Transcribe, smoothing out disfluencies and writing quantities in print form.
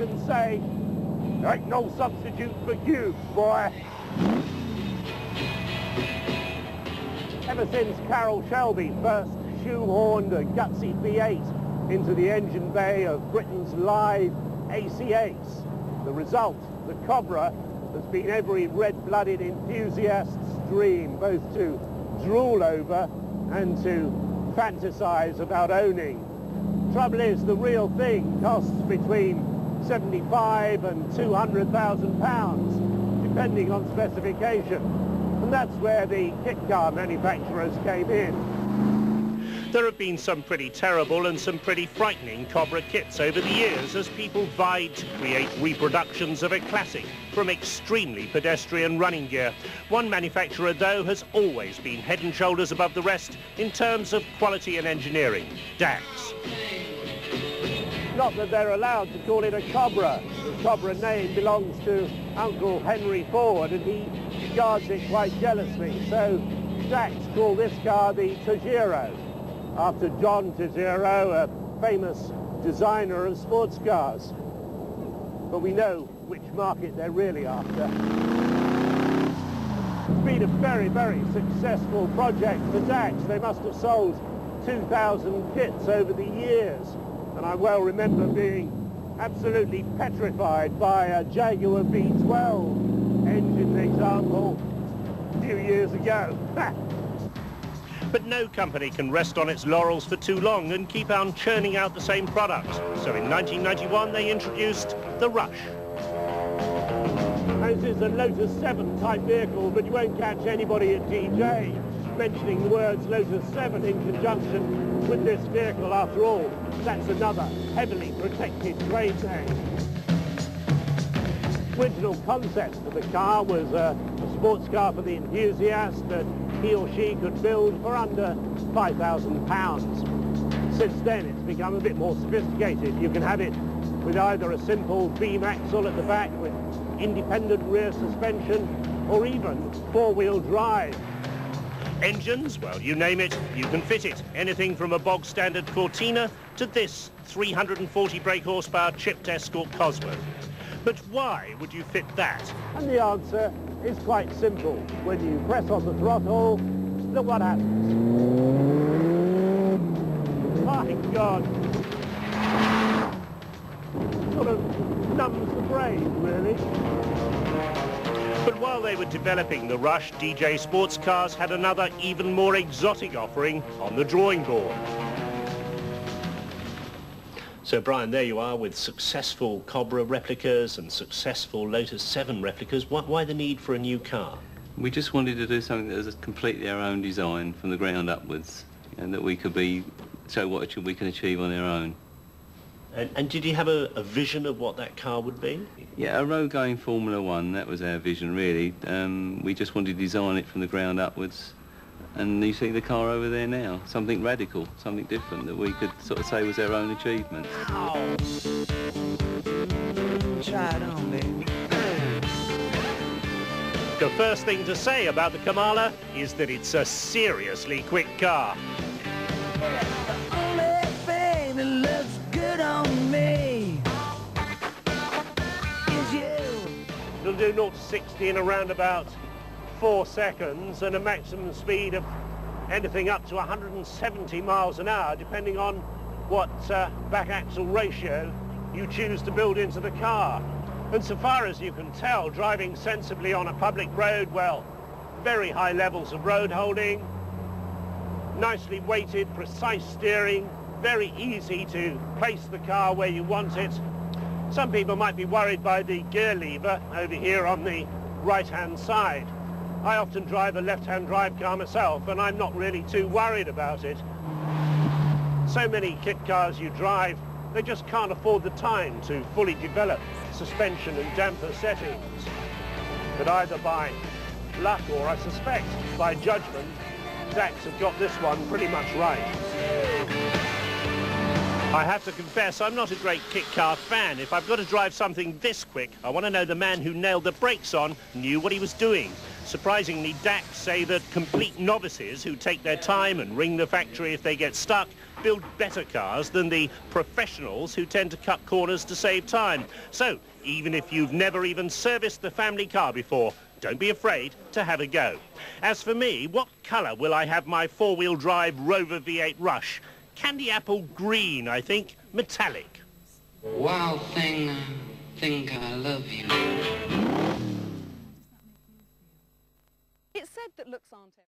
can say, there ain't no substitute for you, boy. Ever since Carroll Shelby first shoehorned a gutsy V8 into the engine bay of Britain's live AC-Ace, the result, the Cobra, has been every red-blooded enthusiast's dream, both to drool over and to fantasize about owning. Trouble is, the real thing costs between 75 and 200,000 pounds, depending on specification. And that's where the kit car manufacturers came in. There have been some pretty terrible and some pretty frightening Cobra kits over the years as people vied to create reproductions of a classic from extremely pedestrian running gear. One manufacturer, though, has always been head and shoulders above the rest in terms of quality and engineering, Dax. Not that they're allowed to call it a Cobra. The Cobra name belongs to Uncle Henry Ford, and he guards it quite jealously. So Dax called this car the Tajiro, after John Tajiro, a famous designer of sports cars. But we know which market they're really after. It's been a very, very successful project for Dax. They must have sold 2,000 kits over the years. And I well remember being absolutely petrified by a Jaguar V12 engine example a few years ago. But no company can rest on its laurels for too long and keep on churning out the same product. So in 1991 they introduced the Rush. This is a Lotus 7 type vehicle, but you won't catch anybody at DJ mentioning the words Lotus 7 in conjunction with this vehicle. After all, that's another heavily protected trade name. Original concept of the car was a sports car for the enthusiast that he or she could build for under £5,000. Since then it's become a bit more sophisticated. You can have it with either a simple beam axle at the back with independent rear suspension or even four-wheel drive. Engines, well, you name it, you can fit it. Anything from a bog standard Cortina to this 340 brake horsepower chipped Escort Cosworth. But why would you fit that? And the answer is quite simple. When you press on the throttle, look what happens. My God. Sort of numbs the brain, really. But while they were developing the Rush, DJ Sports Cars had another even more exotic offering on the drawing board. So, Brian, there you are with successful Cobra replicas and successful Lotus 7 replicas. Why the need for a new car? We just wanted to do something that was completely our own design from the ground upwards, and that we could show what we can achieve on our own. And did you have a vision of what that car would be? Yeah, a road-going Formula One, that was our vision, really. We just wanted to design it from the ground upwards. And you see the car over there now, something radical, something different that we could sort of say was our own achievement. Try it on, baby. The first thing to say about the Kamala is that it's a seriously quick car. The only thing that looks good on me is you. It'll do 0 to 60 in around about 4 seconds and a maximum speed of anything up to 170 miles an hour, depending on what back axle ratio you choose to build into the car. And so far as you can tell, driving sensibly on a public road, well, very high levels of road holding, nicely weighted, precise steering, very easy to place the car where you want it. Some people might be worried by the gear lever over here on the right-hand side. I often drive a left-hand drive car myself, and I'm not really too worried about it. So many kit cars you drive, they just can't afford the time to fully develop suspension and damper settings. But either by luck or, I suspect, by judgment, Dax have got this one pretty much right. I have to confess, I'm not a great kit car fan. If I've got to drive something this quick, I want to know the man who nailed the brakes on knew what he was doing. Surprisingly, Dax say that complete novices who take their time and ring the factory if they get stuck build better cars than the professionals who tend to cut corners to save time. So, even if you've never even serviced the family car before, don't be afraid to have a go. As for me, what colour will I have my four-wheel drive Rover V8 Rush? Candy apple green, I think, metallic. Wild thing, I think I love you. It's said that looks aren't everything.